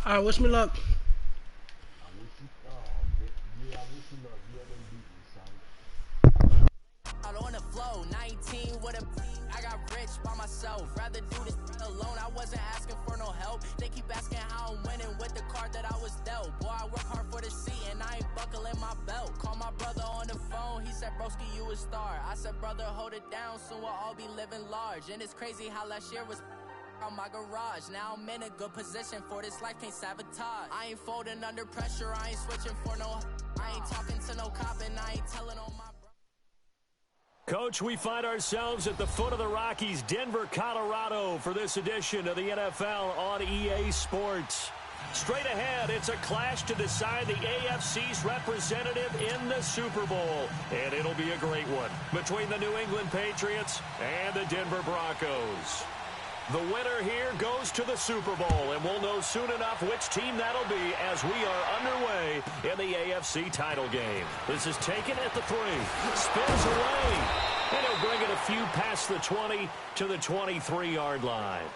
All right, wish me luck. On the flow, 19 with a I got rich by myself. Rather do this alone. I wasn't asking for no help. They keep asking how I'm winning with the card that I was dealt. Boy, I work hard for the seat and I ain't buckling my belt. Call my brother on the phone. He said, broski, you a star. I said, brother, hold it down. Soon we'll all be living large. And it's crazy how last year was on my garage. Now I'm in a good position for this life, can't sabotage. I ain't folding under pressure. I ain't switching for no. I ain't talking to no cop and I ain't telling on my. Coach, we find ourselves at the foot of the Rockies, Denver, Colorado, for this edition of the NFL on EA Sports. Straight ahead, it's a clash to decide the AFC's representative in the Super Bowl. And it'll be a great one between the New England Patriots and the Denver Broncos. The winner here goes to the Super Bowl, and we'll know soon enough which team that'll be as we are underway in the AFC title game. This is taken at the 3. Spins away. And he'll bring it a few past the 20 to the 23-yard line.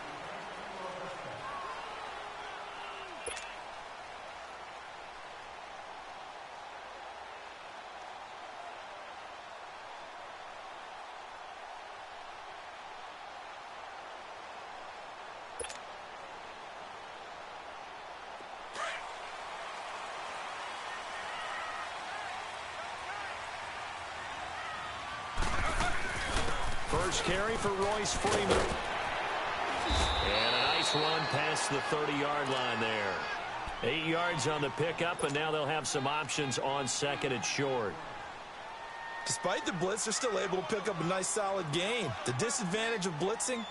First carry for Royce Freeman. And a nice run past the 30-yard line there. 8 yards on the pickup, and now they'll have some options on second and short. Despite the blitz, they're still able to pick up a nice solid gain. The disadvantage of blitzing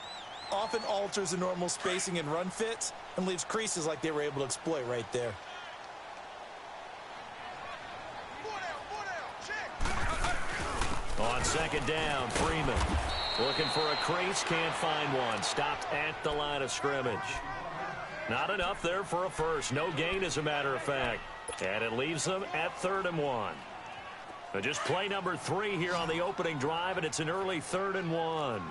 often alters the normal spacing and run fits and leaves creases like they were able to exploit right there. On second down, Freeman looking for a crease, can't find one. Stopped at the line of scrimmage. Not enough there for a first. No gain, as a matter of fact. And it leaves them at 3rd and 1. But just play number 3 here on the opening drive, and it's an early 3rd and 1.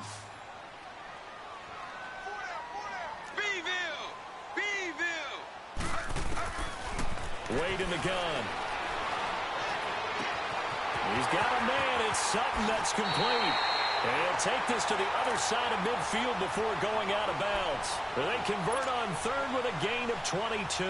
Wade in the gun. He's got a man. It's Sutton that's complete. And he'll take this to the other side of midfield before going out of bounds. They convert on 3rd with a gain of 22.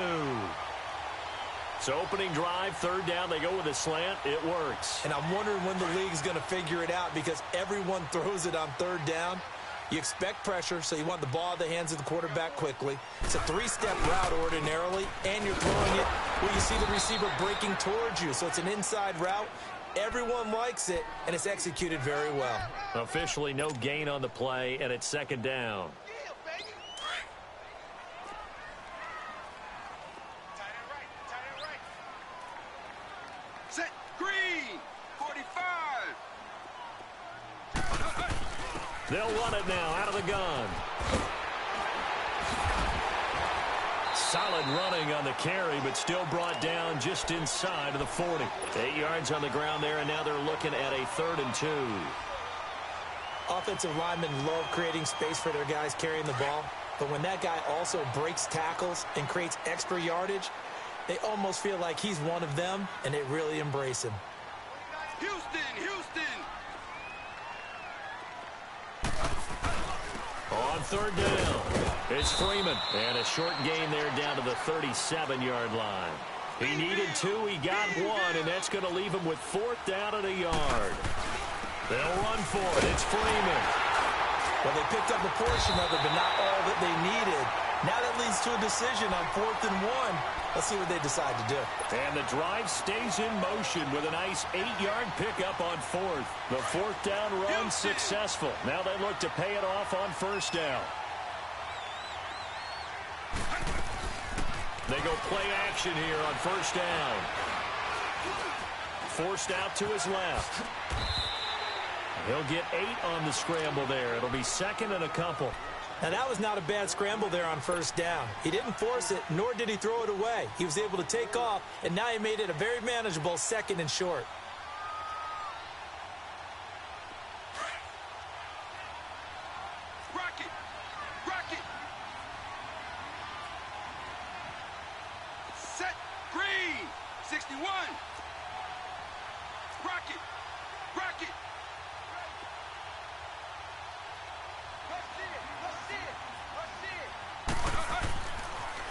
So opening drive, 3rd down, they go with a slant. It works. And I'm wondering when the league's going to figure it out because everyone throws it on 3rd down. You expect pressure, so you want the ball in the hands of the quarterback quickly. It's a 3-step route ordinarily, and you're throwing it where you see the receiver breaking towards you. So it's an inside route. Everyone likes it, and it's executed very well. Officially no gain on the play, and it's 2nd down. Set, green, 45. They'll run it now out of the gun. Solid running on the carry, but still brought down just inside of the 40. 8 yards on the ground there, and now they're looking at a 3rd and 2. Offensive linemen love creating space for their guys carrying the ball, but when that guy also breaks tackles and creates extra yardage, they almost feel like he's one of them, and they really embrace him. Houston! On 3rd down, it's Freeman. And a short gain there down to the 37-yard line. He needed 2, he got 1, and that's going to leave him with 4th down and a yard. They'll run for it. It's Freeman. Well, they picked up a portion of it, but not all that they needed. Now that leads to a decision on 4th and 1. Let's see what they decide to do. And the drive stays in motion with a nice 8-yard pickup on 4th. The 4th down run successful. Now they look to pay it off on 1st down. They go play action here on 1st down. Forced out to his left. He'll get 8 on the scramble there. It'll be 2nd and a couple. Now, that was not a bad scramble there on 1st down. He didn't force it, nor did he throw it away. He was able to take off, and now he made it a very manageable 2nd and short. 61. Rocket. Rocket.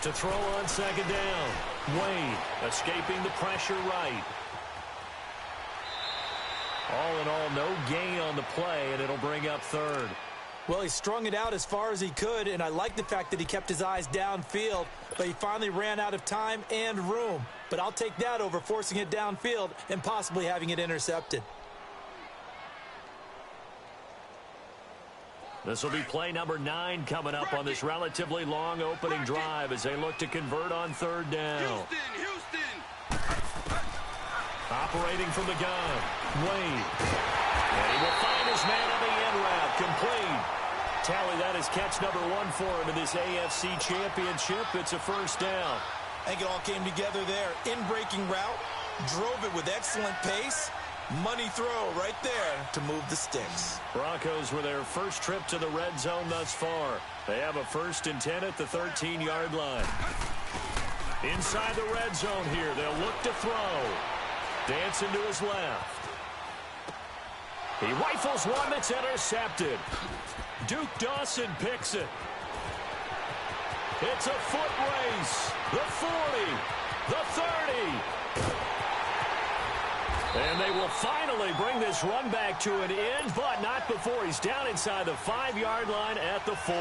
To throw on second down. Wade escaping the pressure right. All in all, no gain on the play, and it'll bring up third. Well, he strung it out as far as he could, and I like the fact that he kept his eyes downfield, but he finally ran out of time and room. But I'll take that over forcing it downfield and possibly having it intercepted. This will be play number 9 coming up on this relatively long opening drive as they look to convert on third down. Houston. Operating from the gun. Wade. And he will find his man on the end route. Complete. Tally, that is catch number 1 for him in this AFC Championship. It's a first down. I think it all came together there. In-breaking route. Drove it with excellent pace. Money throw right there to move the sticks. Broncos with their first trip to the red zone thus far. They have a 1st and 10 at the 13-yard line. Inside the red zone here. They'll look to throw. Dancing to his left. He rifles one that's intercepted. Duke Dawson picks it. It's a foot race. The 40. The 30. And they will finally bring this run back to an end, but not before he's down inside the 5-yard line at the 4.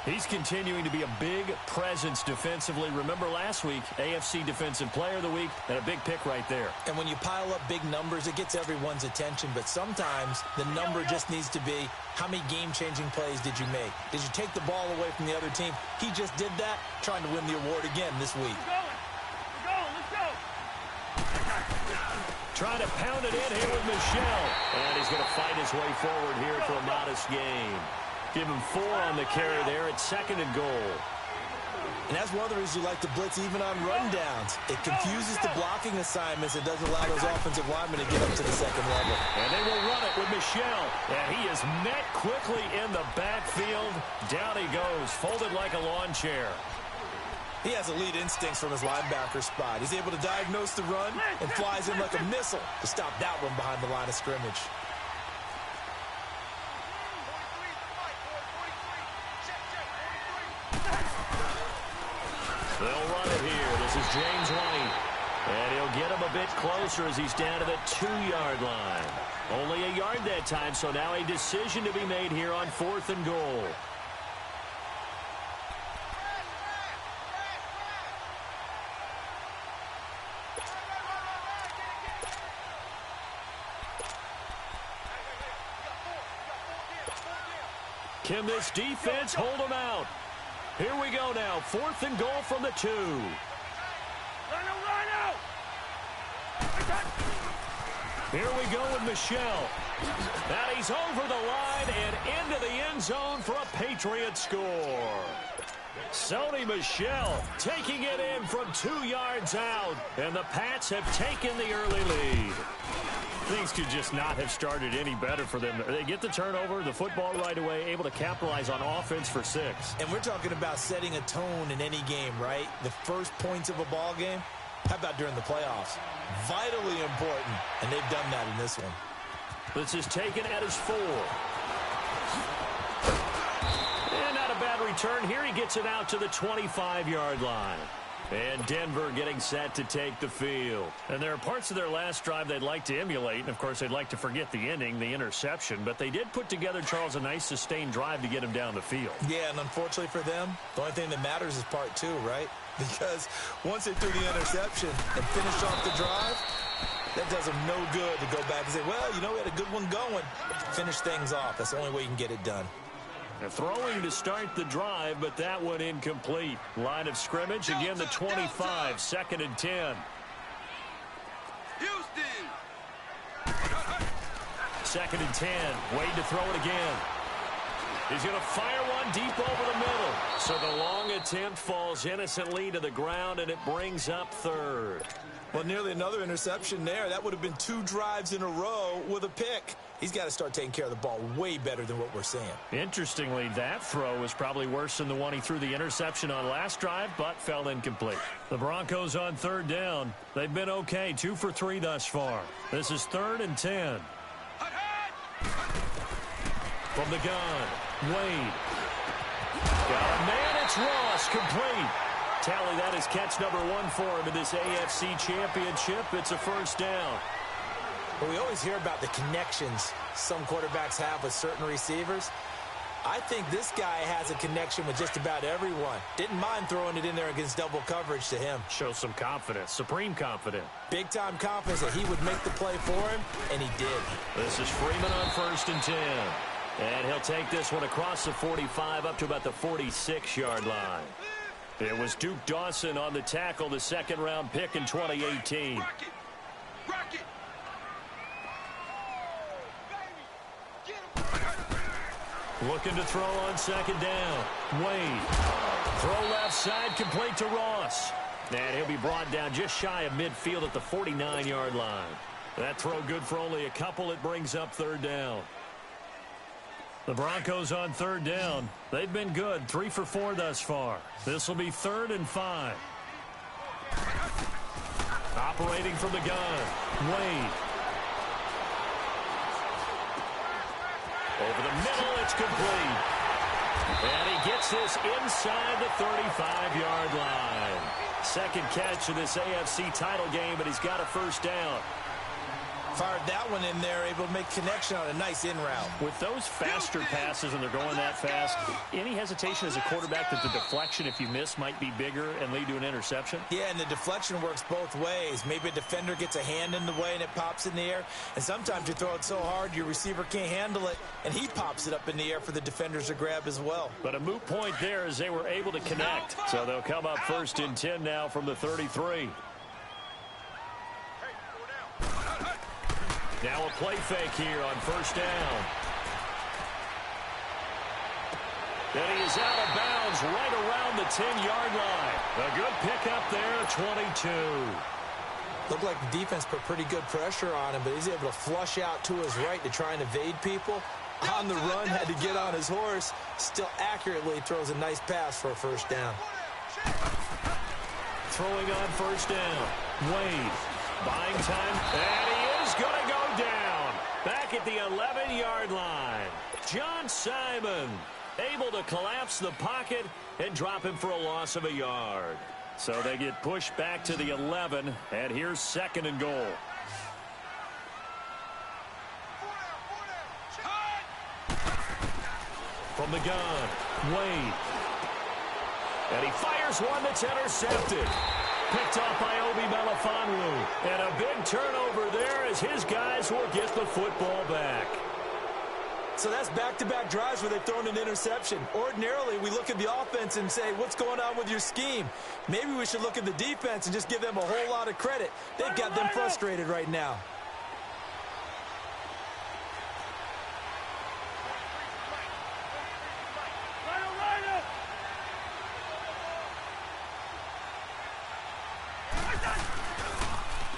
He's continuing to be a big presence defensively. Remember last week, AFC Defensive Player of the Week, and a big pick right there. And when you pile up big numbers, it gets everyone's attention. But sometimes the number just needs to be, how many game-changing plays did you make? Did you take the ball away from the other team? He just did that, trying to win the award again this week. Trying to pound it in here with Michel. And he's going to fight his way forward here for a modest gain. Give him 4 on the carry there at 2nd and goal. And that's one of the reasons you like to blitz even on rundowns. It confuses the blocking assignments. It doesn't allow those offensive linemen to get up to the 2nd level. And they will run it with Michel. And he is met quickly in the backfield. Down he goes, folded like a lawn chair. He has elite instincts from his linebacker spot. He's able to diagnose the run and flies in like a missile to stop that one behind the line of scrimmage. They'll run it here. This is James White. And he'll get him a bit closer as he's down to the 2-yard line. Only a yard that time, so now a decision to be made here on 4th and goal. Can this defense hold them out? Here we go now. 4th and goal from the 2. Here we go with Michel. And he's over the line and into the end zone for a Patriots score. Sony Michel taking it in from 2 yards out. And the Pats have taken the early lead. Things could just not have started any better for them. They get the turnover, the football right away, able to capitalize on offense for 6. And we're talking about setting a tone in any game, right? The first points of a ball game. How about during the playoffs? Vitally important, and they've done that in this one. This is taken at his 4. And not a bad return. Here he gets it out to the 25-yard line. And Denver getting set to take the field. And there are parts of their last drive they'd like to emulate. And, of course, they'd like to forget the ending, the interception. But they did put together, Charles, a nice sustained drive to get him down the field. Yeah, and unfortunately for them, the only thing that matters is part 2, right? Because once they threw the interception and finished off the drive, that does them no good to go back and say, well, you know, we had a good one going. Finish things off. That's the only way you can get it done. They're throwing to start the drive, but that one incomplete. Line of scrimmage, again the 25, 2nd and 10. Houston. 2nd and 10. Wade to throw it again. He's going to fire one deep over the middle. So the long attempt falls innocently to the ground, and it brings up third. Well, nearly another interception there. That would have been 2 drives in a row with a pick. He's got to start taking care of the ball way better than what we're seeing. Interestingly, that throw was probably worse than the one he threw the interception on last drive, but fell incomplete. The Broncos on third down. They've been okay, 2 for 3 thus far. This is 3rd and 10. From the gun, Wade. Got a man, it's Ross, complete. Tally, that is catch number 1 for him in this AFC Championship. It's a first down. Well, we always hear about the connections some quarterbacks have with certain receivers. I think this guy has a connection with just about everyone. Didn't mind throwing it in there against double coverage to him. Shows some confidence, supreme confidence. Big-time confidence that he would make the play for him, and he did. This is Freeman on 1st and 10. And he'll take this one across the 45 up to about the 46-yard line. It was Duke Dawson on the tackle, the 2nd-round pick in 2018. Rocket. Looking to throw on 2nd down. Wade. Throw left side, complete to Ross. And he'll be brought down just shy of midfield at the 49-yard line. That throw good for only a couple. It brings up 3rd down. The Broncos on 3rd down. They've been good, 3 for 4 thus far. This will be 3rd and 5. Operating from the gun, Wade. Over the middle, it's complete. And he gets this inside the 35-yard line. 2nd catch of this AFC title game, but he's got a first down. Fired that one in there, able to make connection on a nice in route. With those faster passes and they're going that fast, any hesitation as a quarterback that the deflection, if you miss, might be bigger and lead to an interception? Yeah, and the deflection works both ways. Maybe a defender gets a hand in the way and it pops in the air. And sometimes you throw it so hard your receiver can't handle it, and he pops it up in the air for the defenders to grab as well. But a moot point there as they were able to connect. So they'll come up 1st and 10 now from the 33. Now a play fake here on 1st down. And he is out of bounds right around the 10-yard line. A good pickup there, 22. Looked like the defense put pretty good pressure on him, but he's able to flush out to his right to try and evade people. On the run, had to get on his horse. Still accurately throws a nice pass for a first down. Throwing on 1st down. Wade. Buying time. And he is going to go down. Back at the 11-yard line. John Simon able to collapse the pocket and drop him for a loss of a yard. So they get pushed back to the 11, and here's 2nd and goal. From the gun, Wade. And he fires one that's intercepted. Picked off by Obi Melifonwu. And a big turnover there as his guys will get the football back. So that's back-to-back drives where they've thrown an interception. Ordinarily, we look at the offense and say, what's going on with your scheme? Maybe we should look at the defense and just give them a whole lot of credit. They've got them frustrated right now.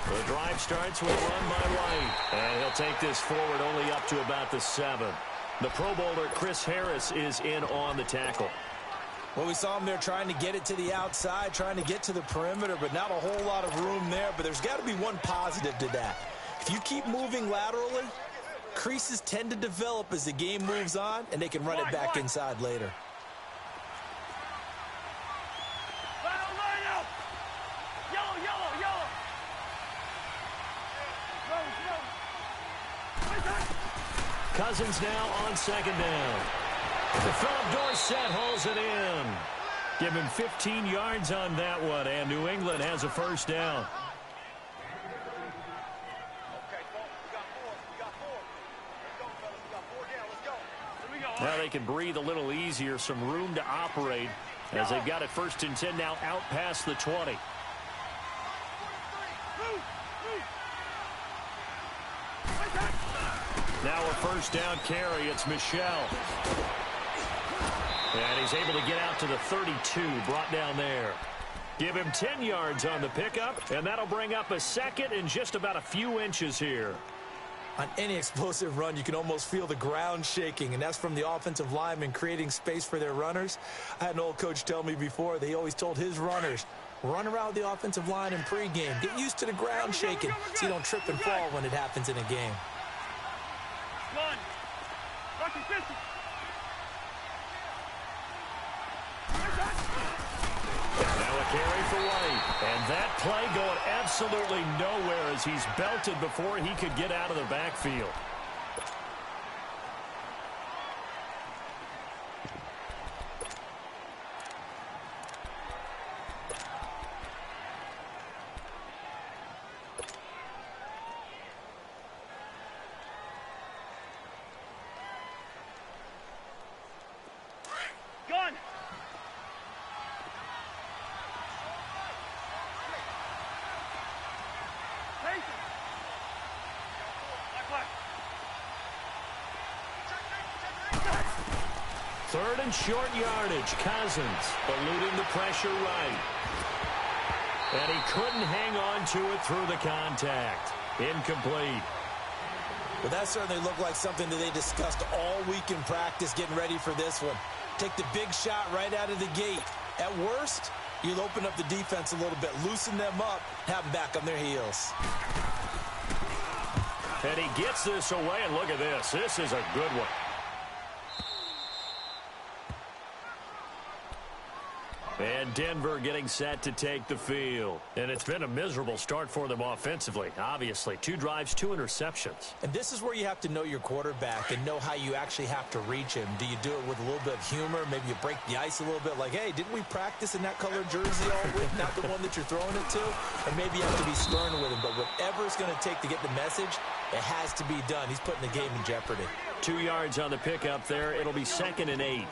The drive starts with a run by White. And he'll take this forward only up to about the 7. The Pro Bowler Chris Harris is in on the tackle. Well, we saw him there trying to get it to the outside, trying to get to the perimeter, but not a whole lot of room there. But there's got to be one positive to that. If you keep moving laterally, creases tend to develop as the game moves on, and they can run it back inside later. Cousins now on 2nd down. Philip Dorsett hauls it in. Give him 15 yards on that one, and New England has a first down. Now they can breathe a little easier, some room to operate as they've got it 1st and 10 now out past the 20. Now a first down carry. It's Michel. And he's able to get out to the 32, brought down there. Give him 10 yards on the pickup, and that'll bring up a second in just about a few inches here. On any explosive run, you can almost feel the ground shaking, and that's from the offensive linemen creating space for their runners. I had an old coach tell me before, they always told his runners, run around the offensive line in pregame. Get used to the ground shaking so you don't trip and fall when it happens in a game. One. Rocky 50. Now a carry for White. And that play going absolutely nowhere as he's belted before he could get out of the backfield. Gun. Third and short yardage. Cousins eluding the pressure right. And he couldn't hang on to it through the contact. Incomplete. Well, that certainly looked like something that they discussed all week in practice getting ready for this one. Take the big shot right out of the gate. At worst, you'll open up the defense a little bit, loosen them up, have them back on their heels. And he gets this away, and look at this. This is a good one. And Denver getting set to take the field. And it's been a miserable start for them offensively, obviously. 2 drives, 2 interceptions. And this is where you have to know your quarterback and know how you actually have to reach him. Do you do it with a little bit of humor? Maybe you break the ice a little bit like, hey, didn't we practice in that colored jersey all week? Not the one that you're throwing it to? And maybe you have to be stern with him. But whatever it's going to take to get the message, it has to be done. He's putting the game in jeopardy. 2 yards on the pickup there. It'll be 2nd and 8.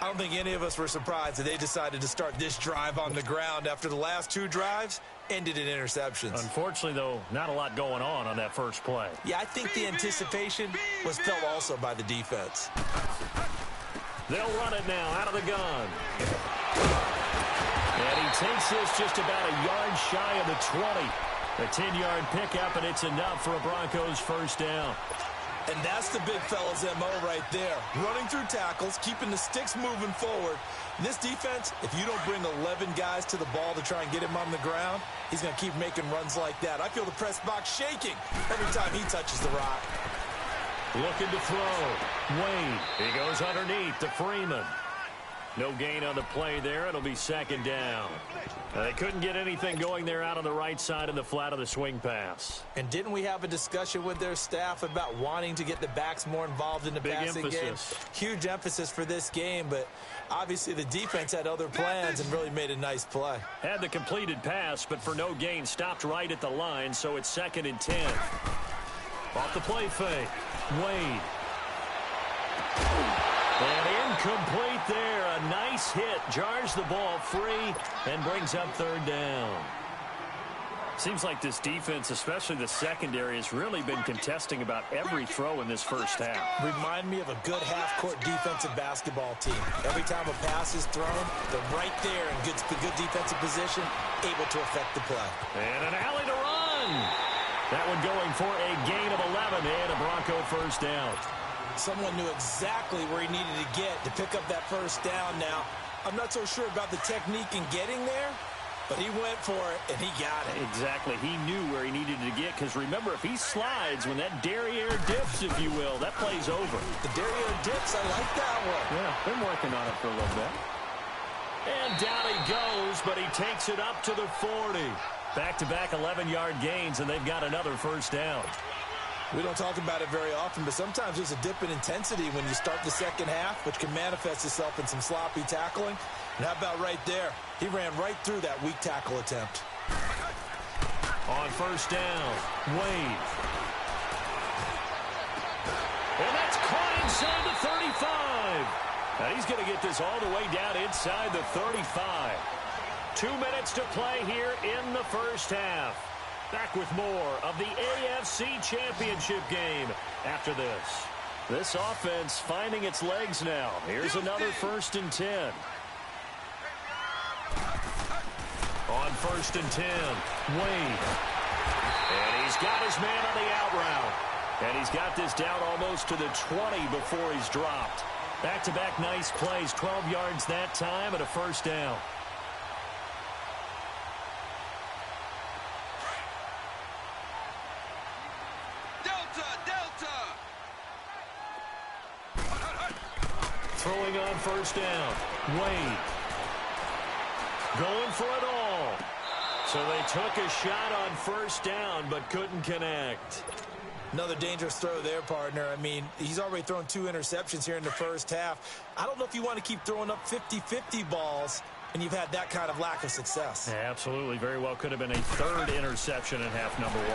I don't think any of us were surprised that they decided to start this drive on the ground after the last 2 drives ended in interceptions. Unfortunately, though, not a lot going on that first play. Yeah, I think the anticipation was felt also by the defense. They'll run it now out of the gun. And he takes this just about a yard shy of the 20. A 10-yard pickup, and it's enough for a Broncos first down. And that's the big fella's MO right there. Running through tackles, keeping the sticks moving forward. And this defense, if you don't bring 11 guys to the ball to try and get him on the ground, he's going to keep making runs like that. I feel the press box shaking every time he touches the rock. Looking to throw. Wade. He goes underneath to Freeman. No gain on the play there. It'll be 2nd down. They couldn't get anything going there out on the right side in the flat of the swing pass. And didn't we have a discussion with their staff about wanting to get the backs more involved in the passing game? Huge emphasis for this game, but obviously the defense had other plans and really made a nice play. Had the completed pass, but for no gain, stopped right at the line, so it's 2nd and 10. Off the play fake. Wade. And incomplete there. A nice hit. Jars the ball free and brings up 3rd down. Seems like this defense, especially the secondary, has really been contesting about every throw in this first half. Remind me of a good half-court defensive basketball team. Every time a pass is thrown, they're right there in good defensive position, able to affect the play. And an alley to run. That one going for a gain of 11 and a Bronco first down. Someone knew exactly where he needed to get to pick up that first down now. I'm not so sure about the technique in getting there, but he went for it, and he got it. Exactly. He knew where he needed to get, because remember, if he slides when that derriere dips, if you will, that play's over. The derriere dips, I like that one. Yeah, been working on it for a little bit. And down he goes, but he takes it up to the 40. Back-to-back 11-yard gains, and they've got another first down. We don't talk about it very often, but sometimes there's a dip in intensity when you start the second half, which can manifest itself in some sloppy tackling. And how about right there? He ran right through that weak tackle attempt. On first down, Wade. And that's caught inside the 35. And he's going to get this all the way down inside the 35. 2 minutes to play here in the first half. Back with more of the AFC Championship game after this. This offense finding its legs now. Here's another 1st and 10. On 1st and 10, Wade. And he's got his man on the out route. And he's got this down almost to the 20 before he's dropped. Back-to-back nice plays, 12 yards that time and a 1st down. Throwing on 1st down, Wade. Going for it all. So they took a shot on 1st down but couldn't connect. Another dangerous throw there, partner. I mean, he's already thrown 2 interceptions here in the first half. I don't know if you want to keep throwing up 50-50 balls and you've had that kind of lack of success. Yeah, absolutely. Very well could have been a 3rd interception in half number 1.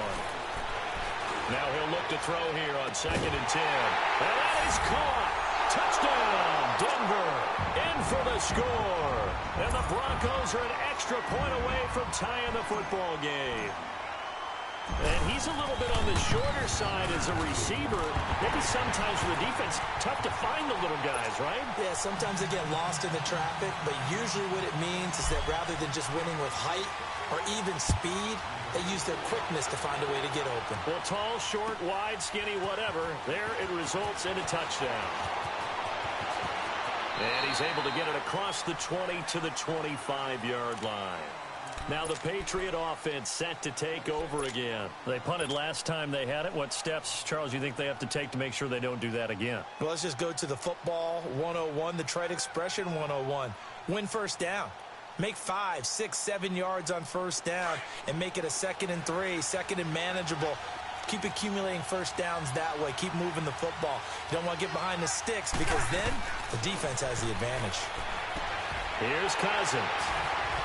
Now he'll look to throw here on 2nd and 10. And that is caught. Touchdown, Denver. In for the score. And the Broncos are an extra point away from tying the football game. And he's a little bit on the shorter side as a receiver. Maybe sometimes for the defense, tough to find the little guys, right? Yeah, sometimes they get lost in the traffic, but usually what it means is that rather than just winning with height or even speed, they use their quickness to find a way to get open. Well, tall, short, wide, skinny, whatever, there it results in a touchdown. And he's able to get it across the 20 to the 25-yard line. Now the Patriot offense set to take over again. They punted last time they had it. What steps, Charles, you think they have to take to make sure they don't do that again? Well, let's just go to the football 101, the trite expression 101. Win 1st down. Make 5, 6, 7 yards on 1st down and make it a 2nd and 3, 2nd and manageable. Keep accumulating 1st downs that way. Keep moving the football. You don't want to get behind the sticks because then the defense has the advantage. Here's Cousins.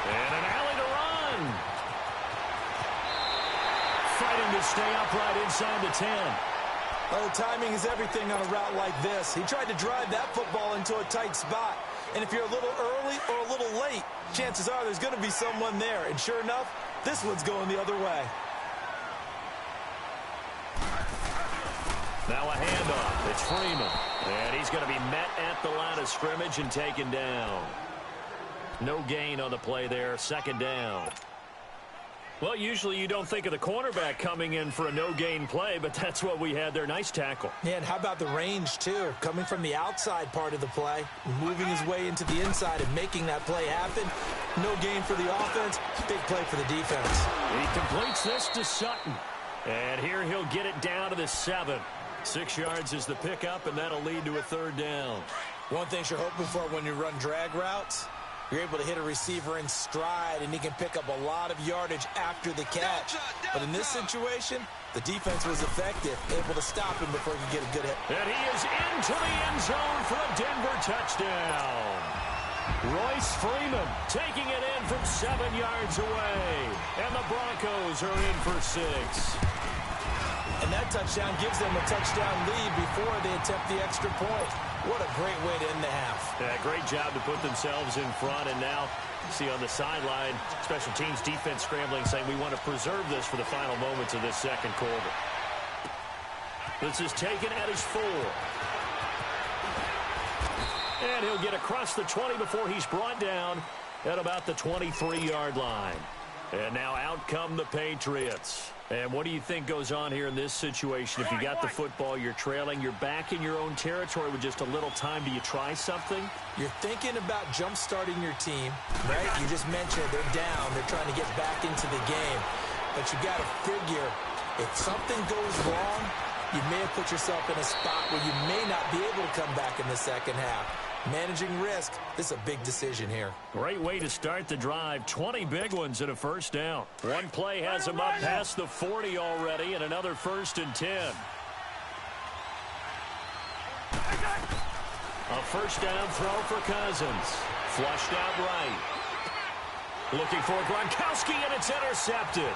And an alley to run. Fighting to stay upright inside the 10. Oh, timing is everything on a route like this. He tried to drive that football into a tight spot. And if you're a little early or a little late, chances are there's going to be someone there. And sure enough, this one's going the other way. Now a handoff. It's Freeman. And he's going to be met at the line of scrimmage and taken down. No gain on the play there. 2nd down. Well, usually you don't think of the cornerback coming in for a no-gain play, but that's what we had there. Nice tackle. Yeah, and how about the range, too? Coming from the outside part of the play, moving his way into the inside and making that play happen. No gain for the offense, big play for the defense. He completes this to Sutton. And here he'll get it down to the 7. 6 yards is the pickup, and that'll lead to a 3rd down. One thing you're hoping for when you run drag routes, you're able to hit a receiver in stride, and he can pick up a lot of yardage after the catch. But in this situation, the defense was effective, able to stop him before he could get a good hit. And he is into the end zone for a Denver touchdown. Royce Freeman taking it in from 7 yards away. And the Broncos are in for 6. And that touchdown gives them a touchdown lead before they attempt the extra point. What a great way to end the half. Yeah, great job to put themselves in front. And now, you see on the sideline, special teams defense scrambling, saying we want to preserve this for the final moments of this 2nd quarter. This is taken at his 4. And he'll get across the 20 before he's brought down at about the 23-yard line. And now out come the Patriots. And what do you think goes on here in this situation? If you got the football, you're trailing, you're back in your own territory with just a little time. Do you try something? You're thinking about jump-starting your team, right? You just mentioned they're down. They're trying to get back into the game. But you got to figure, if something goes wrong, you may have put yourself in a spot where you may not be able to come back in the 2nd half. Managing risk, this is a big decision here. Great way to start the drive. 20 big ones and a 1st down. One play has him up past the 40 already, and another 1st and 10. A 1st down throw for Cousins. Flushed out right. Looking for Gronkowski, and it's intercepted.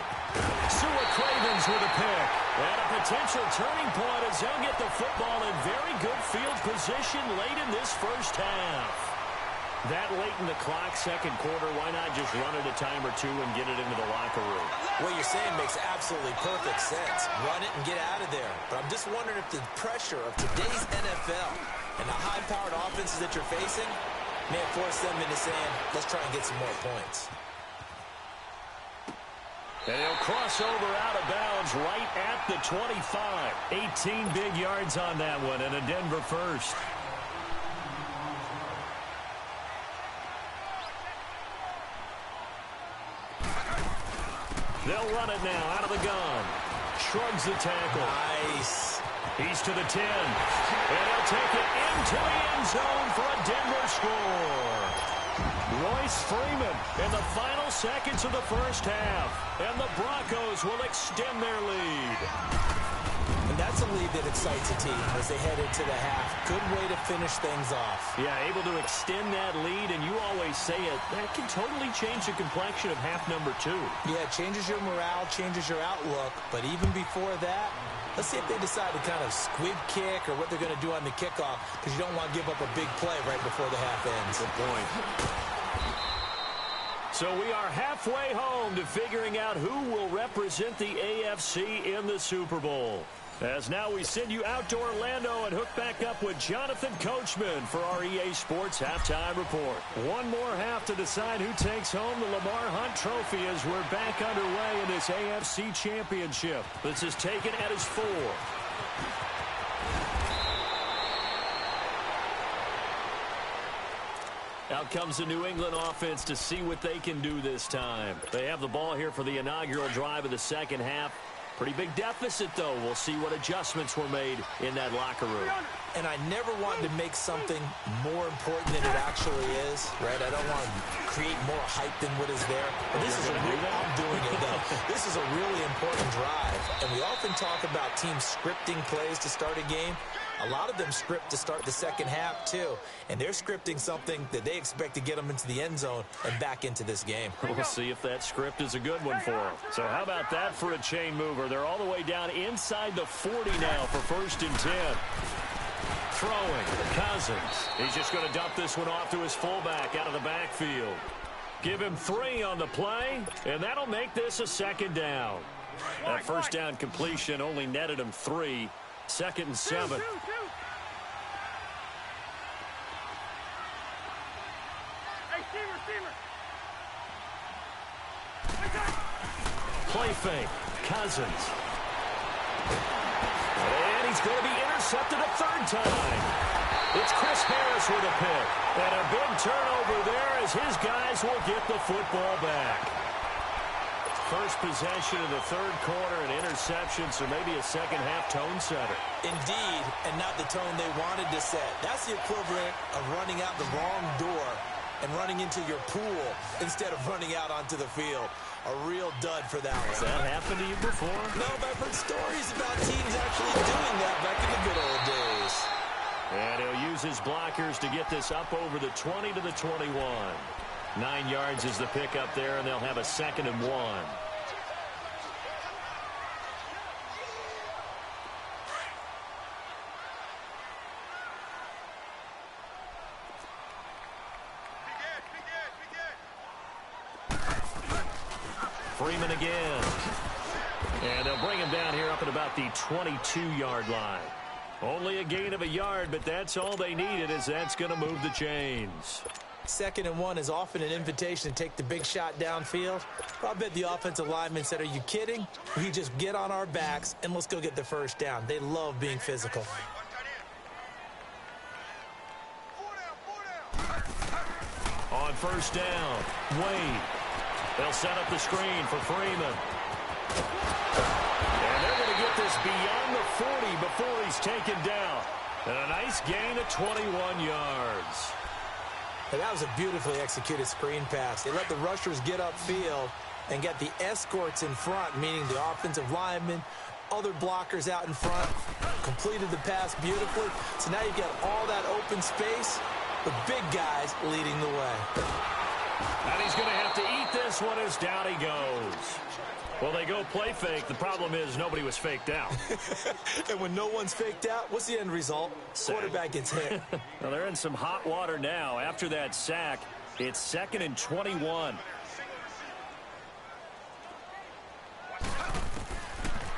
Seward Cravens with a pick. And a potential turning point as they'll get the football in very good field position late in this 1st half. That late in the clock, second quarter, why not just run it a time or two and get it into the locker room? What you're saying makes absolutely perfect sense. Run it and get out of there. But I'm just wondering if the pressure of today's NFL and the high-powered offenses that you're facing may have forced them into saying, let's try and get some more points. And he'll cross over out of bounds right at the 25. 18 big yards on that one, and a Denver first. They'll run it now out of the gun. Shrugs the tackle. Nice. He's to the 10. And he'll take it into the end zone for a Denver score. Royce Freeman in the final seconds of the first half. And the Broncos will extend their lead. And that's a lead that excites a team as they head into the half. Good way to finish things off. Yeah, able to extend that lead, and you always say it, that can totally change the complexion of half number 2. Yeah, it changes your morale, changes your outlook. But even before that, let's see if they decide to kind of squib kick or what they're going to do on the kickoff, because you don't want to give up a big play right before the half ends. Good point. So we are halfway home to figuring out who will represent the AFC in the Super Bowl. As now we send you out to Orlando and hook back up with Jonathan Coachman for our EA Sports Halftime Report. One more half to decide who takes home the Lamar Hunt Trophy as we're back underway in this AFC Championship. This is taken at his 4. Out comes the New England offense to see what they can do this time. They have the ball here for the inaugural drive of the second half. Pretty big deficit, though. We'll see what adjustments were made in that locker room. And I never wanted to make something more important than it actually is, right? I don't want to create more hype than what is there. But this is I'm doing it, though. This is a really important drive. And we often talk about teams scripting plays to start a game. A lot of them script to start the second half, too. And they're scripting something that they expect to get them into the end zone and back into this game. We'll see if that script is a good one for them. So how about that for a chain mover? They're all the way down inside the 40 now for 1st and 10. Throwing, Cousins. He's just going to dump this one off to his fullback out of the backfield. Give him 3 on the play, and that'll make this a 2nd down. That first down completion only netted him 3. 2nd and 7. Play fake. Cousins. And he's going to be intercepted a 3rd time. It's Chris Harris with a pick. And a big turnover there as his guys will get the football back. First possession of the 3rd quarter, an interception, so maybe a second-half tone setter. Indeed, and not the tone they wanted to set. That's the equivalent of running out the wrong door and running into your pool instead of running out onto the field. A real dud for that one. Has that happened to you before? No, but I've heard stories about teams actually doing that back in the good old days. And he'll use his blockers to get this up over the 20 to the 21. 9 yards is the pickup there, and they'll have a 2nd and 1. Freeman again. And they'll bring him down here up at about the 22-yard line. Only a gain of a yard, but that's all they needed, as that's going to move the chains. 2nd and 1 is often an invitation to take the big shot downfield. I bet the offensive lineman said, are you kidding? We just get on our backs and let's go get the first down. They love being physical. On 1st down, Wade. They'll set up the screen for Freeman. And they're going to get this beyond the 40 before he's taken down. And a nice gain of 21 yards. And that was a beautifully executed screen pass. They let the rushers get upfield and get the escorts in front, meaning the offensive linemen, other blockers out in front, completed the pass beautifully. So now you've got all that open space, the big guys leading the way. And he's going to have to eat this one as down he goes. Well, they go play fake. The problem is nobody was faked out. And when no one's faked out, what's the end result? Quarterback gets hit. Well, they're in some hot water now. After that sack, it's 2nd and 21.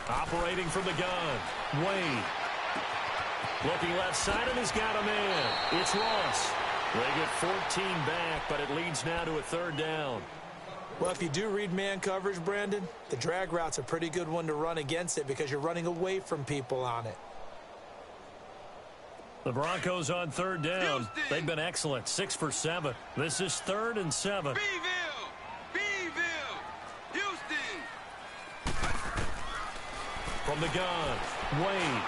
Operating from the gun, Wade. Looking left side, and he's got a man. It's Ross. They get 14 back, but it leads now to a 3rd down. Well, if you do read man coverage, Brandon, the drag route's a pretty good one to run against it because you're running away from people on it. The Broncos on 3rd down. Houston. They've been excellent, 6 for 7. This is 3rd and 7. Beeville, Houston. From the gun, Wade.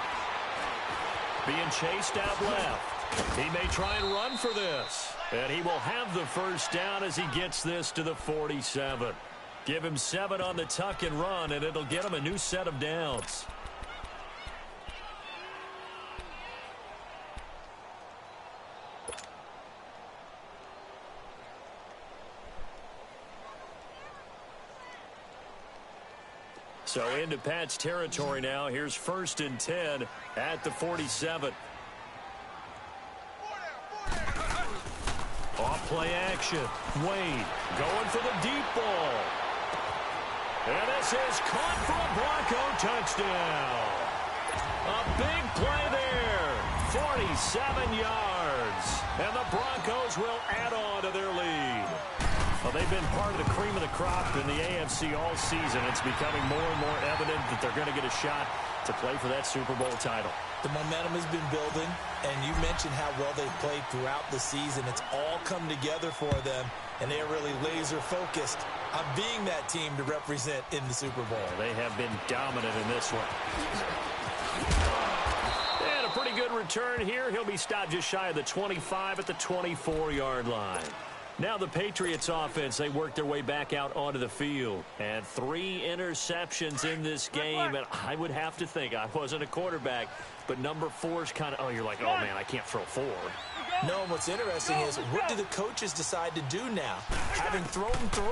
Being chased out left. He may try and run for this. And he will have the 1st down as he gets this to the 47. Give him 7 on the tuck and run, and it'll get him a new set of downs. So into Pat's territory now. Here's 1st and 10 at the 47. Off play action. Wade going for the deep ball. And this is caught for a Bronco touchdown. A big play there. 47 yards. And the Broncos will add on to their lead. Well, they've been part of the cream of the crop in the AFC all season. It's becoming more and more evident that they're going to get a shot to play for that Super Bowl title. The momentum has been building, and you mentioned how well they've played throughout the season. It's all come together for them, and they are really laser-focused on being that team to represent in the Super Bowl. They have been dominant in this one. And a pretty good return here. He'll be stopped just shy of the 25 at the 24-yard line. Now the Patriots offense, they work their way back out onto the field. And 3 interceptions in this game. And I would have to think, I wasn't a quarterback, but number 4 is kind of, oh, you're like, oh, man, I can't throw 4. No, what's interesting is, what do the coaches decide to do now? Having thrown 3,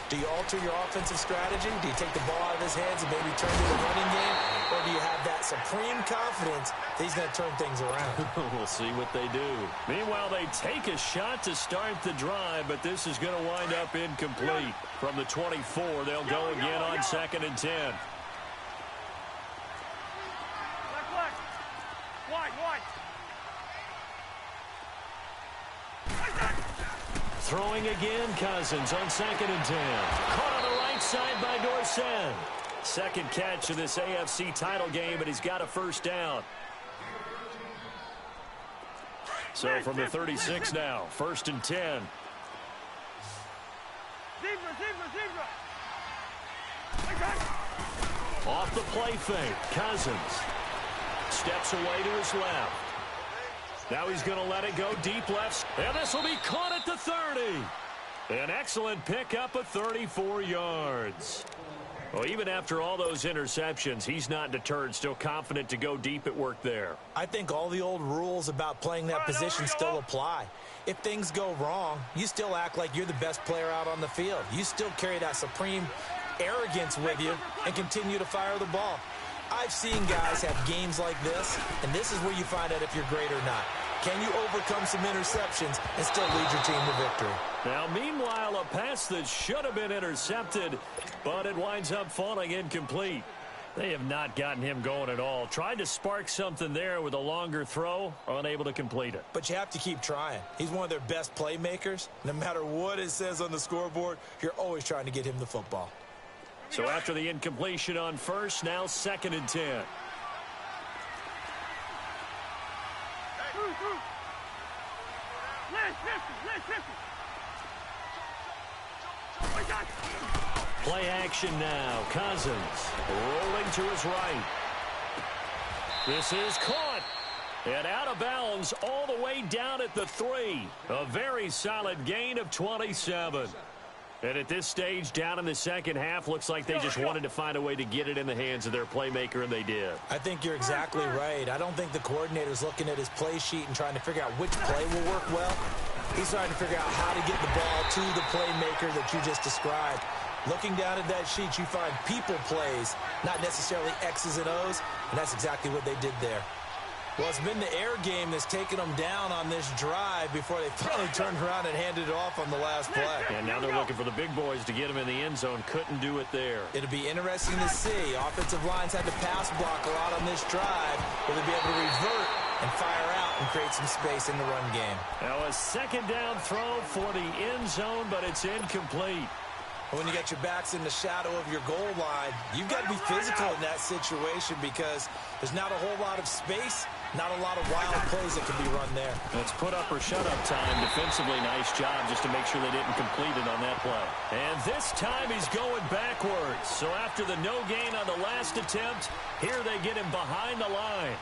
do you alter your offensive strategy? Do you take the ball out of his hands and maybe turn to the running game? Or do you have that supreme confidence that he's going to turn things around? We'll see what they do. Meanwhile, they take a shot to start the drive, but this is going to wind up incomplete. From the 24, they'll go again on 2nd and 10. Wide. Throwing again, Cousins on 2nd and 10. Caught on the right side by Dorsett. Second catch of this AFC title game, and he's got a 1st down. So from the 36 now, 1st and 10. Zebra. Off the play fake, Cousins. Steps away to his left. Now he's going to let it go deep left. And this will be caught at the 30. An excellent pickup of 34 yards. Well, even after all those interceptions, he's not deterred, still confident to go deep at work there. I think all the old rules about playing that position still apply. If things go wrong, you still act like you're the best player out on the field. You still carry that supreme arrogance with you and continue to fire the ball. I've seen guys have games like this, and this is where you find out if you're great or not. Can you overcome some interceptions and still lead your team to victory? Now, meanwhile, a pass that should have been intercepted, but it winds up falling incomplete. They have not gotten him going at all. Tried to spark something there with a longer throw, unable to complete it. But you have to keep trying. He's one of their best playmakers. No matter what it says on the scoreboard, you're always trying to get him the football. So after the incompletion on 1st, now 2nd and 10. Play action now. Cousins rolling to his right. This is caught. And out of bounds all the way down at the 3. A very solid gain of 27. And at this stage, down in the second half, looks like they just wanted to find a way to get it in the hands of their playmaker, and they did. I think you're exactly right. I don't think the coordinator's looking at his play sheet and trying to figure out which play will work well. He's trying to figure out how to get the ball to the playmaker that you just described. Looking down at that sheet, you find people plays, not necessarily X's and O's, and that's exactly what they did there. Well, it's been the air game that's taken them down on this drive before they finally turned around and handed it off on the last play. And now they're looking for the big boys to get them in the end zone. Couldn't do it there. It'll be interesting to see. Offensive lines had to pass block a lot on this drive. Will they be able to revert and fire out and create some space in the run game? Now a second down throw for the end zone, but it's incomplete. When you got your backs in the shadow of your goal line, you've got to be physical in that situation because there's not a whole lot of space, not a lot of wild plays that can be run there. It's put up or shut up time. Defensively, nice job just to make sure they didn't complete it on that play. And this time he's going backwards. So after the no gain on the last attempt, here they get him behind the line.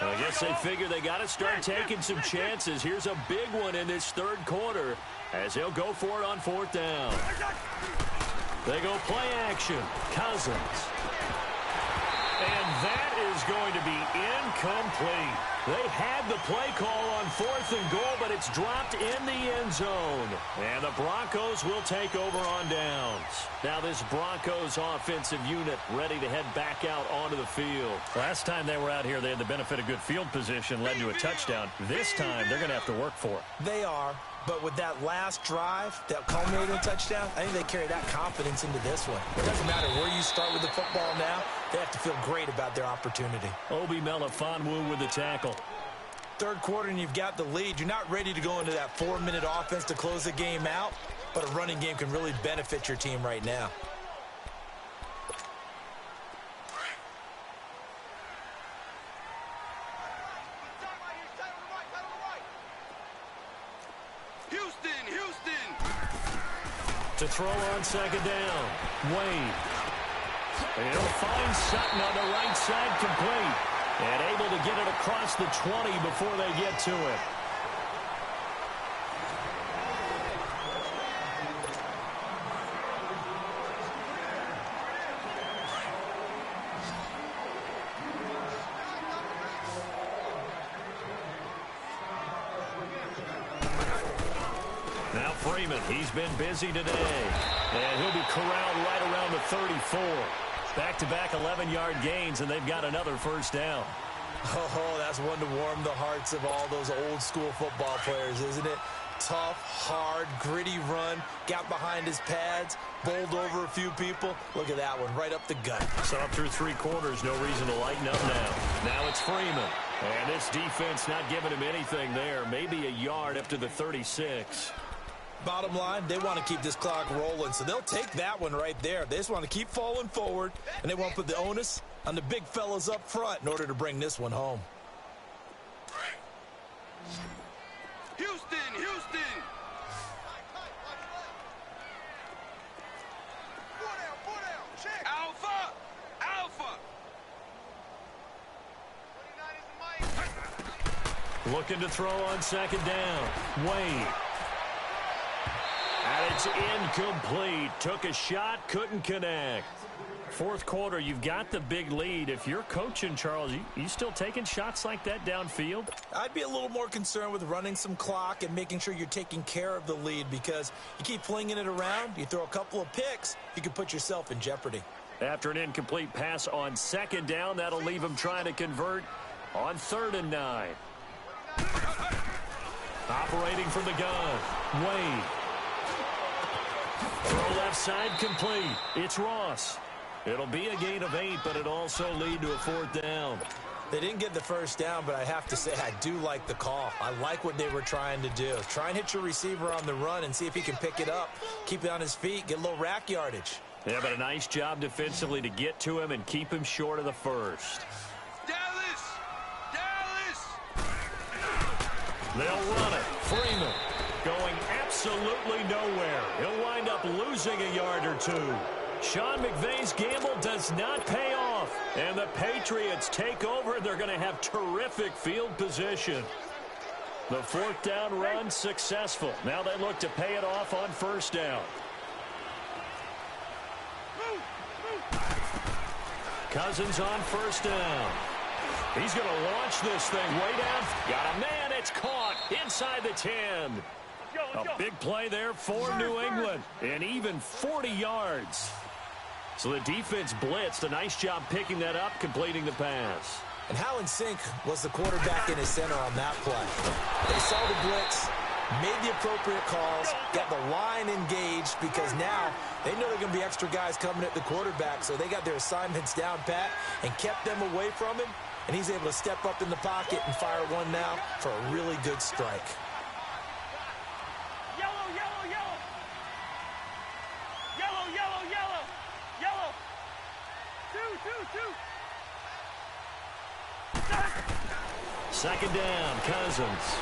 I guess they figure they got to start taking some chances. Here's a big one in this third quarter as they'll go for it on fourth down. They go play action. Cousins. And that is going to be incomplete. They had the play call on fourth and goal, but it's dropped in the end zone. And the Broncos will take over on downs. Now this Broncos offensive unit ready to head back out onto the field. Last time they were out here, they had the benefit of good field position, led to a touchdown. This time, they're going to have to work for it. They are. But with that last drive that culminated in a touchdown, I think they carry that confidence into this one. It doesn't matter where you start with the football now. They have to feel great about their opportunity. Obi Melifonwu with the tackle. Third quarter and you've got the lead. You're not ready to go into that 4-minute offense to close the game out, but a running game can really benefit your team right now. To throw on second down. Wade. And he'll find Sutton on the right side, complete. And able to get it across the 20 before they get to it. Now Freeman, he's been busy today. And he'll be corralled right around the 34. Back-to-back 11-yard gains, and they've got another first down. Oh, that's one to warm the hearts of all those old-school football players, isn't it? Tough, hard, gritty run, got behind his pads, bowled over a few people. Look at that one, right up the gut. So up through three quarters, no reason to lighten up now. Now it's Freeman. And this defense not giving him anything there. Maybe a yard up to the 36. Bottom line, they want to keep this clock rolling, so they'll take that one right there. They just want to keep falling forward, and they want to put the onus on the big fellas up front in order to bring this one home. Houston, Houston! Alpha! Alpha! Looking to throw on second down. Wade. And it's incomplete. Took a shot, couldn't connect. Fourth quarter, you've got the big lead. If you're coaching, Charles, you still taking shots like that downfield? I'd be a little more concerned with running some clock and making sure you're taking care of the lead, because you keep flinging it around, you throw a couple of picks, you can put yourself in jeopardy. After an incomplete pass on second down, that'll leave him trying to convert on 3rd and 9. Operating from the gun, Wade. Throw left side complete. It's Ross. It'll be a gain of 8, but it'll also lead to a 4th down. They didn't get the first down, but I have to say I do like the call. I like what they were trying to do. Try and hit your receiver on the run and see if he can pick it up. Keep it on his feet, get a little rack yardage. Yeah, but a nice job defensively to get to him and keep him short of the first. Dallas! Dallas! They'll run it. Freeman going absolutely nowhere. He'll wind up losing a yard or two. Sean McVay's gamble does not pay off. And the Patriots take over. They're going to have terrific field position. The 4th down run successful. Now they look to pay it off on 1st down. Cousins on first down. He's going to launch this thing way down. Got a man. It's caught inside the 10. A big play there for New England. And even 40 yards. So the defense blitzed. A nice job picking that up, completing the pass. And how in sync was the quarterback in his center on that play? They saw the blitz, made the appropriate calls, got the line engaged because now they know there are going to be extra guys coming at the quarterback, so they got their assignments down pat and kept them away from him, and he's able to step up in the pocket and fire one now for a really good strike. Yellow, yellow, yellow. Yellow, yellow, yellow. Yellow. Two. Second down, Cousins.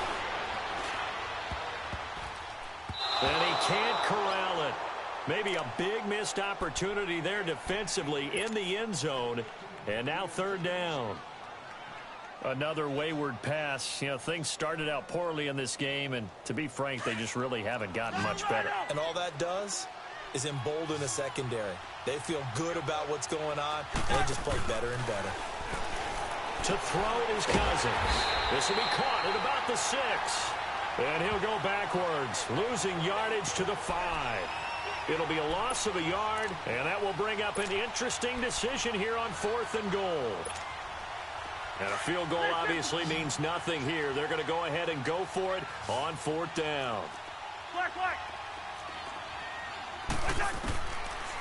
And he can't corral it. Maybe a big missed opportunity there defensively in the end zone. And now third down. Another wayward pass. You know, things started out poorly in this game, and to be frank, they just really haven't gotten much better. And all that does is embolden the secondary. They feel good about what's going on, and they just play better and better. To throw is Cousins. This will be caught at about the 6. And he'll go backwards, losing yardage to the 5. It'll be a loss of a yard, and that will bring up an interesting decision here on 4th and goal. And a field goal obviously means nothing here. They're going to go ahead and go for it on 4th down.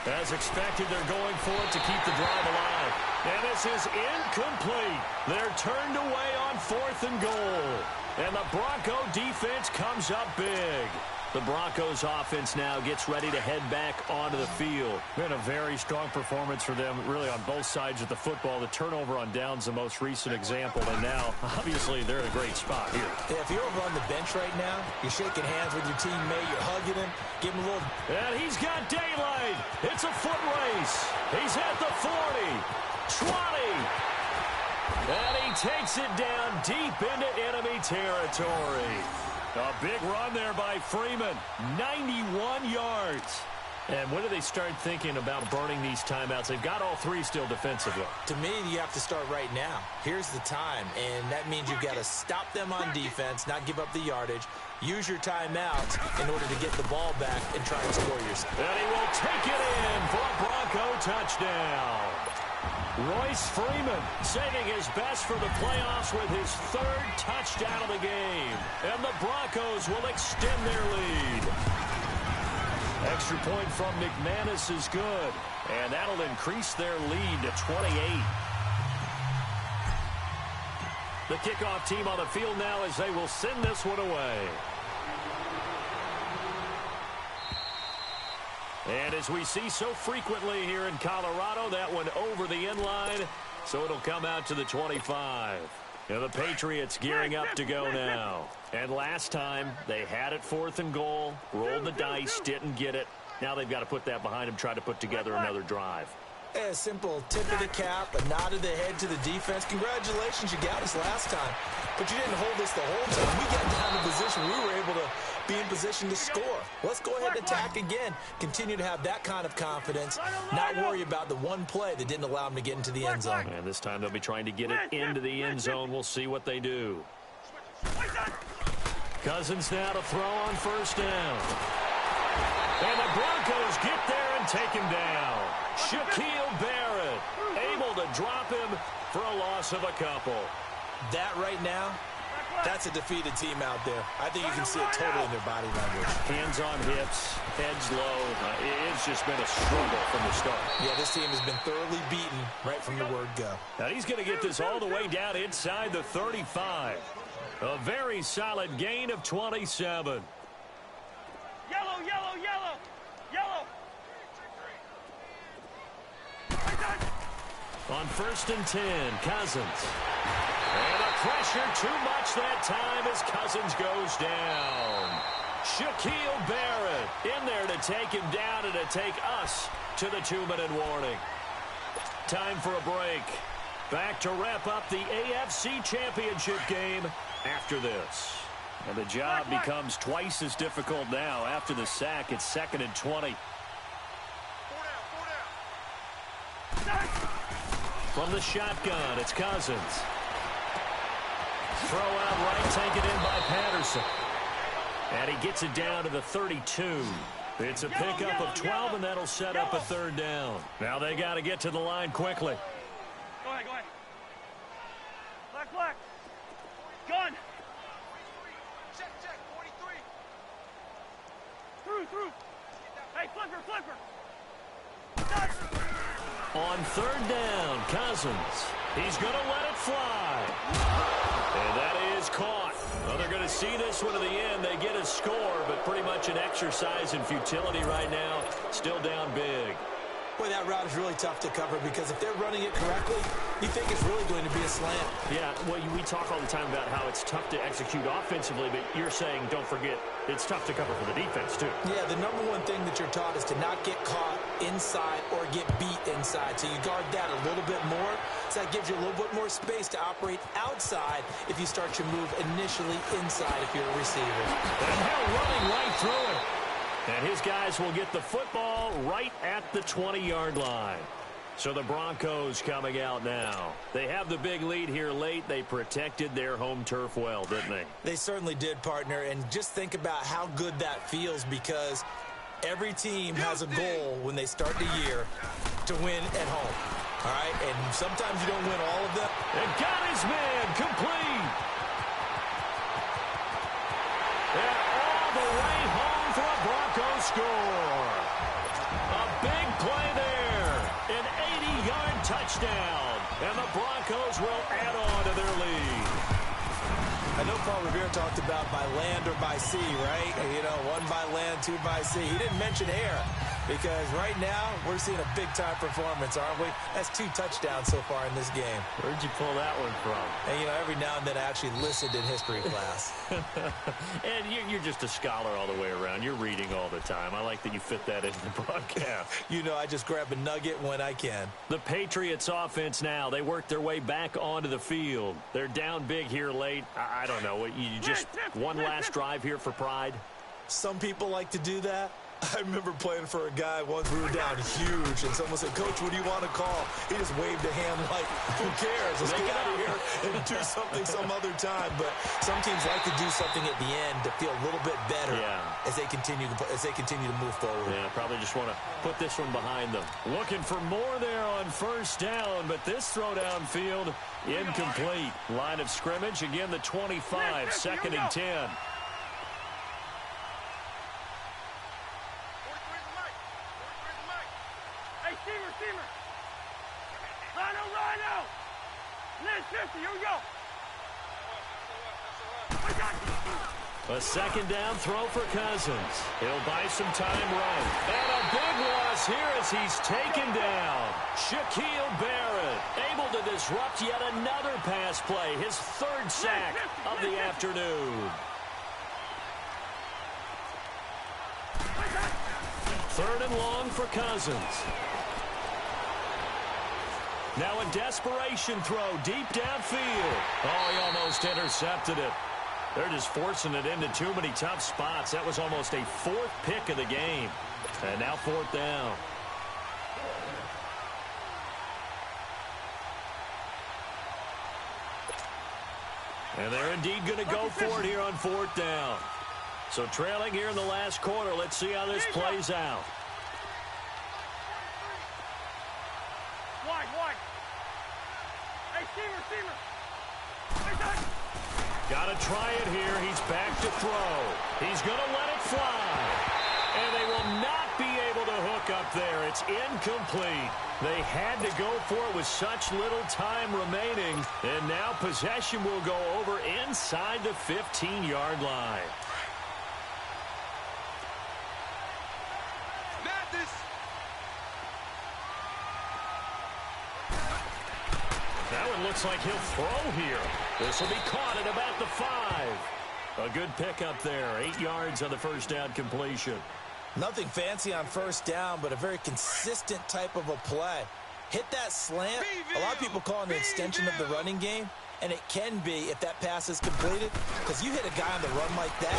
As expected, they're going for it to keep the drive alive. And this is incomplete. They're turned away on 4th and goal. And the Bronco defense comes up big. The Broncos offense now gets ready to head back onto the field. Been a very strong performance for them, really on both sides of the football. The turnover on downs, the most recent example. And now, obviously, they're in a great spot here. Yeah, if you're over on the bench right now, you're shaking hands with your teammate, you're hugging him, give him a little... And he's got daylight. It's a foot race. He's at the 40, 20. And he takes it down deep into enemy territory. A big run there by Freeman. 91 yards. And when do they start thinking about burning these timeouts? They've got all 3 still defensively. To me, you have to start right now. Here's the time, and that means you've got to stop them on defense, not give up the yardage, use your timeouts in order to get the ball back and try and score yourself. And he will take it in for a Bronco touchdown. Royce Freeman saving his best for the playoffs with his 3rd touchdown of the game. And the Broncos will extend their lead. Extra point from McManus is good. And that'll increase their lead to 28. The kickoff team on the field now as they will send this one away. And as we see so frequently here in Colorado, that one over the end line, so it'll come out to the 25. And the Patriots gearing up to go now. And last time, they had it 4th and goal, rolled the dice, didn't get it. Now they've got to put that behind them, try to put together another drive. A simple tip of the cap, a nod of the head to the defense. Congratulations, you got us last time. But you didn't hold us the whole time. We got down to position. We were able to be in position to score. Let's go ahead and attack again. Continue to have that kind of confidence. Not worry about the one play that didn't allow them to get into the end zone. And this time they'll be trying to get it into the end zone. We'll see what they do. Cousins now to throw on first down. And the Broncos get there and take him down. Shaquille Barrett able to drop him for a loss of a couple. That right now, that's a defeated team out there. I think you can see it totally in their body language. Hands on hips, heads low. It's just been a struggle from the start. Yeah, this team has been thoroughly beaten right from the word go. Now he's going to get this all the way down inside the 35. A very solid gain of 27. Yellow, yellow, yellow. Yellow. On 1st and 10, Cousins. And the pressure too much that time as Cousins goes down. Shaquille Barrett in there to take him down and to take us to the 2-minute warning. Time for a break. Back to wrap up the AFC Championship game after this. And the job becomes twice as difficult now. After the sack, it's 2nd and 20. From the shotgun, it's Cousins. Throw out right, taken in by Patterson. And he gets it down to the 32. It's a pickup of 12, and that'll set up a third down. Now they got to get to the line quickly. Go ahead, go ahead. Black, black. Gun. Check, 43. Through. Hey, flipper. On third down, Cousins. He's going to let it fly. And that is caught. Well, they're going to see this one to the end. They get a score, but pretty much an exercise in futility right now. Still down big. Boy, that route is really tough to cover because if they're running it correctly, you think it's really going to be a slant. Yeah, well, we talk all the time about how it's tough to execute offensively, but you're saying, don't forget, it's tough to cover for the defense, too. Yeah, the number one thing that you're taught is to not get caught inside or get beat inside. So you guard that a little bit more. So that gives you a little bit more space to operate outside if you start your move initially inside if you're a receiver. And Hill running right through it. And his guys will get the football right at the 20-yard line. So the Broncos coming out now. They have the big lead here late. They protected their home turf well, didn't they? They certainly did, partner. And just think about how good that feels because every team has a goal when they start the year to win at home. All right? And sometimes you don't win all of them. And got his man complete. And all the way home for a Broncos score. A big play there. An 80-yard touchdown. And the Broncos will add on to their lead. I know Paul Revere talked about by land or by sea, right? You know, one by land, two by sea. He didn't mention air because right now we're seeing a big-time performance, aren't we? That's 2 touchdowns so far in this game. Where'd you pull that one from? And, you know, every now and then I actually listened in history class. And you're just a scholar all the way around. You're reading all the time. I like that you fit that into the broadcast. You know, I just grab a nugget when I can. The Patriots offense now. They work their way back onto the field. They're down big here late. I don't know. You just one last drive here for pride? Some people like to do that. I remember playing for a guy once. We were down huge, and someone said, "Coach, what do you want to call?" He just waved a hand like, "Who cares? Let's get out of here and do something some other time." But some teams like to do something at the end to feel a little bit better as they continue to move forward. Yeah, probably just want to put this one behind them. Looking for more there on first down, but this throw downfield incomplete. Line of scrimmage again. The 25, 2nd and 10. Receiver. Rhino. Liz 50, here we go. A 2nd down throw for Cousins. He'll buy some time right. And a big loss here as he's taken down. Shaquille Barrett able to disrupt yet another pass play. His 3rd sack of the afternoon. 3rd and long for Cousins. Now a desperation throw deep downfield. Oh, he almost intercepted it. They're just forcing it into too many tough spots. That was almost a 4th pick of the game. And now 4th down. And they're indeed going to go for it here on 4th down. So trailing here in the last quarter. Let's see how this plays out. Wide. Hey, receiver. Got to try it here. He's back to throw. He's going to let it fly. And they will not be able to hook up there. It's incomplete. They had to go for it with such little time remaining. And now possession will go over inside the 15-yard line. That one looks like he'll throw here. This will be caught at about the 5. A good pickup there. 8 yards on the first down completion. Nothing fancy on first down, but a very consistent type of a play. hit that slant. A lot of people call it an extension of the running game, and it can be if that pass is completed, because you hit a guy on the run like that,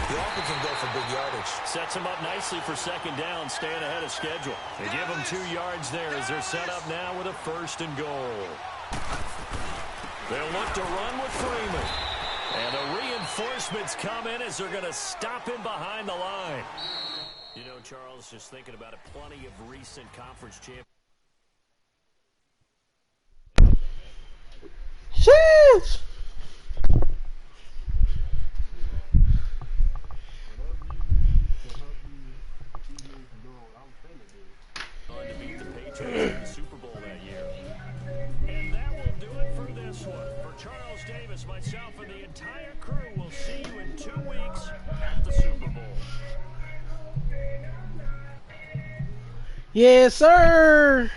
you often can go for big yardage. Sets him up nicely for second down, staying ahead of schedule. They give him 2 yards there as they're set up now with a 1st and goal. They'll look to run with Freeman. And the reinforcements come in as they're going to stop him behind the line. You know, Charles, just thinking about it, plenty of recent conference champions. Shit! On to beat the Patriots in the Super Bowl that year. And that will do it for this one. For Charles Davis, myself, and the entire crew, we'll see you in 2 weeks at the Super Bowl. Yes, sir!